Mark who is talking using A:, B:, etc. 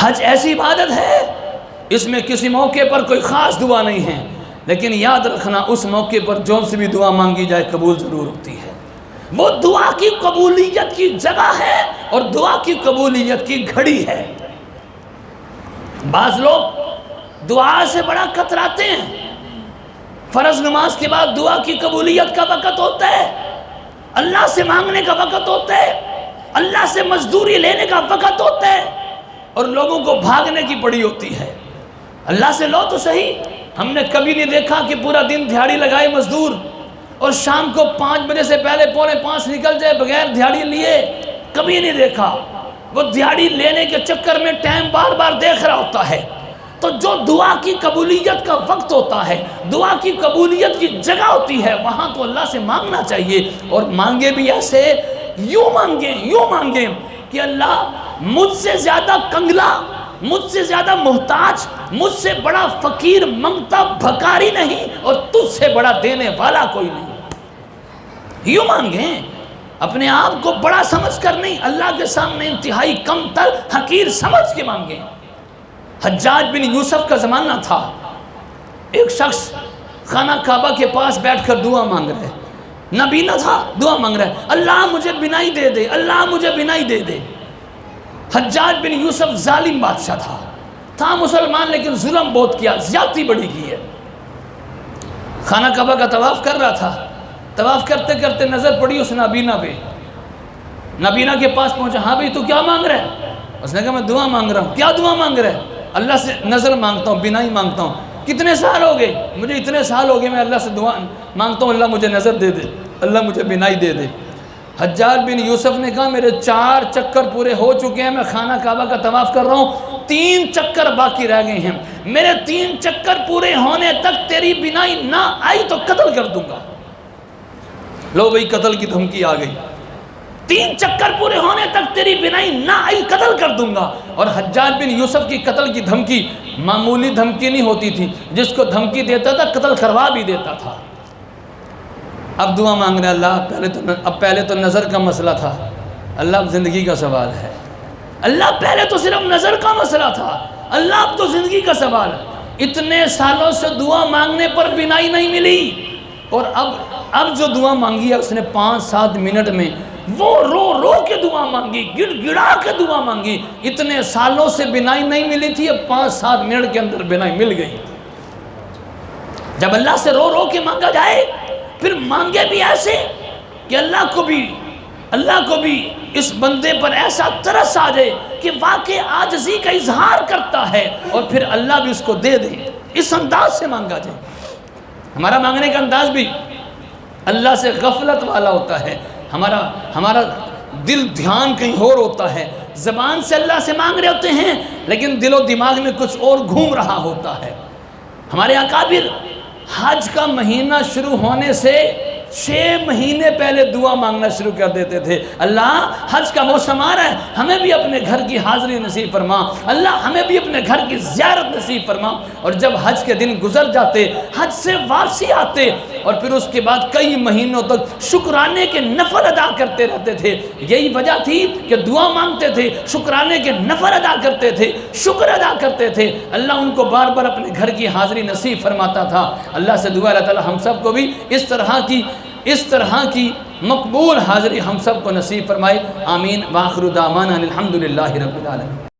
A: حج ایسی عبادت ہے، اس میں کسی موقع پر کوئی خاص دعا نہیں ہے، لیکن یاد رکھنا اس موقع پر جو سے بھی دعا مانگی جائے قبول ضرور ہوتی ہے۔ وہ دعا کی قبولیت کی جگہ ہے اور دعا کی قبولیت کی گھڑی ہے۔ بعض لوگ دعا سے بڑا کتراتے ہیں۔ فرض نماز کے بعد دعا کی قبولیت کا وقت ہوتا ہے، اللہ سے مانگنے کا وقت ہوتا ہے، اللہ سے مزدوری لینے کا وقت ہوتا ہے، اور لوگوں کو بھاگنے کی پڑی ہوتی ہے۔ اللہ سے لو تو صحیح، ہم نے کبھی نہیں دیکھا کہ پورا دن دھیاڑی لگائے مزدور اور شام کو 5 بجے سے پہلے 4:45 نکل جائے بغیر دھیاڑی لیے، کبھی نہیں دیکھا۔ وہ دھیاڑی لینے کے چکر میں ٹائم بار بار دیکھ رہا ہوتا ہے۔ تو جو دعا کی قبولیت کا وقت ہوتا ہے، دعا کی قبولیت کی جگہ ہوتی ہے، وہاں تو اللہ سے مانگنا چاہیے، اور مانگے بھی ایسے، یوں مانگیں کہ اللہ مجھ سے زیادہ کنگلا، مجھ سے زیادہ محتاج، مجھ سے بڑا فقیر منگتا بھکاری نہیں، اور تجھ سے بڑا دینے والا کوئی نہیں۔ یوں مانگیں، اپنے آپ کو بڑا سمجھ کر نہیں، اللہ کے سامنے انتہائی کم تر حقیر سمجھ کے مانگیں۔ حجاج بن یوسف کا زمانہ تھا، ایک شخص خانہ کعبہ کے پاس بیٹھ کر دعا مانگ رہے، نبینا تھا، دعا مانگ رہے، اللہ مجھے بینائی دے دے، اللہ مجھے بینائی دے دے۔ حجاج بن یوسف ظالم بادشاہ تھا مسلمان، لیکن ظلم بہت کیا، زیادتی بڑی کی ہے۔ خانہ کعبہ کا طواف کر رہا تھا، طواف کرتے کرتے نظر پڑی اس نابینا پہ۔ نابینا کے پاس پہنچا، ہاں بھئی تو کیا مانگ رہے ہیں؟ اس نے کہا میں دعا مانگ رہا ہوں۔ کیا دعا مانگ رہے ہیں؟ اللہ سے نظر مانگتا ہوں، بینائی مانگتا ہوں۔ کتنے سال ہو گئے؟ مجھے اتنے سال ہو گئے میں اللہ سے دعا مانگتا ہوں، اللہ مجھے نظر دے دے، اللہ مجھے بینائی دے دے۔ حجاج بن یوسف نے کہا میرے 4 چکر پورے ہو چکے ہیں، میں خانہ کعبہ کا طواف کر رہا ہوں، 3 چکر باقی رہ گئے ہیں، میرے 3 چکر پورے ہونے تک تیری بینائی نہ آئی تو قتل کر دوں گا۔ لو بھئی قتل کی دھمکی آ گئی، 3 چکر پورے ہونے تک تیری بینائی نہ آئی قتل کر دوں گا۔ اور حجاج بن یوسف کی قتل کی دھمکی معمولی دھمکی نہیں ہوتی تھی، جس کو دھمکی دیتا تھا قتل کروا بھی دیتا تھا۔ اب دعا مانگ رہے اللہ، پہلے تو نظر کا مسئلہ تھا، اللہ اب زندگی کا سوال ہے۔ اللہ پہلے تو صرف نظر کا مسئلہ تھا، اللہ اب تو زندگی کا سوال ہے۔ اتنے سالوں سے دعا مانگنے پر بینائی نہیں ملی، اور اب جو دعا مانگی ہے اس نے 5-7 منٹ میں وہ رو کے دعا مانگی، گڑ گڑا کے دعا مانگی۔ اتنے سالوں سے بینائی نہیں ملی تھی، اب 5-7 منٹ کے اندر بینائی مل گئی۔ جب اللہ سے رو کے مانگا جائے، پھر مانگے بھی ایسے کہ اللہ کو بھی اس بندے پر ایسا ترس آ جائے کہ واقعی عاجزی کا اظہار کرتا ہے، اور پھر اللہ بھی اس کو دے دے۔ اس انداز سے مانگا جائے۔ ہمارا مانگنے کا انداز بھی اللہ سے غفلت والا ہوتا ہے، ہمارا دل دھیان کہیں اور ہوتا ہے، زبان سے اللہ سے مانگ رہے ہوتے ہیں لیکن دل و دماغ میں کچھ اور گھوم رہا ہوتا ہے۔ ہمارے اکابر حج کا مہینہ شروع ہونے سے 6 مہینے پہلے دعا مانگنا شروع کر دیتے تھے، اللہ حج کا موسم آ رہا ہے، ہمیں بھی اپنے گھر کی حاضری نصیب فرما، اللہ ہمیں بھی اپنے گھر کی زیارت نصیب فرما۔ اور جب حج کے دن گزر جاتے، حج سے واپسی آتے، اور پھر اس کے بعد کئی مہینوں تک شکرانے کے نفل ادا کرتے رہتے تھے۔ یہی وجہ تھی کہ دعا مانگتے تھے، شکرانے کے نفل ادا کرتے تھے، شکر ادا کرتے تھے، اللہ ان کو بار بار اپنے گھر کی حاضری نصیب فرماتا تھا۔ اللہ سے دعا اللہ تعالی ہم سب کو بھی اس طرح کی مقبول حاضری ہم سب کو نصیب فرمائے، آمین۔ وآخر دعوانا الحمدللہ رب العالمین۔